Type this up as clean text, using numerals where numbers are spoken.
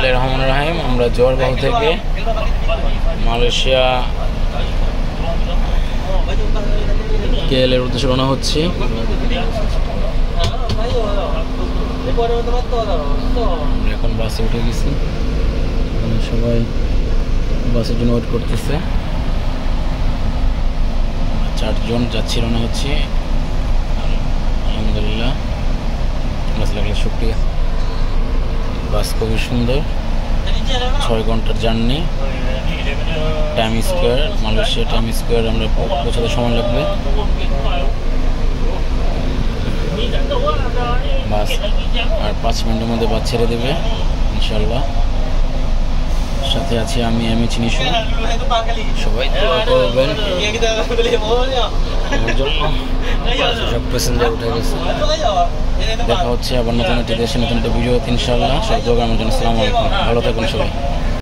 বিসমিল্লাহির রহমানির রহিম। আমরা জোয়ারবাহু থেকে মালয়েশিয়া KL এর উদ্দেশ্যে রওনা হচ্ছি। আমরা এখন বাসে উঠে গেছি, সবাই বাসের জন্য ওয়েট করতেছে। 4 জন যাচ্ছি, রওনা হচ্ছি। আলহামদুলিল্লাহ, লাগলে শুক্রিয়া। বাস খুবই সুন্দর, 6 ঘন্টার journey. Time square, Malaysia time square আমরা পৌঁছাতে সময় লাগবে। বাস আর 5 মিনিটের মধ্যে বাস ছেড়ে দেবে ইনশাল্লাহ। সাথে আছি আমি চিনিশু। সবাই দোয়া করবেন আমার জন্য। সব প্যাসেঞ্জার উঠে গেছে। দেখা হচ্ছে আবার নতুন একটি দেশে নতুন একটা ভিডিও ইনশাল্লাহ। সব দোয়া আমার জন্য। আসসালামু আলাইকুম, ভালো থাকুন সবাই।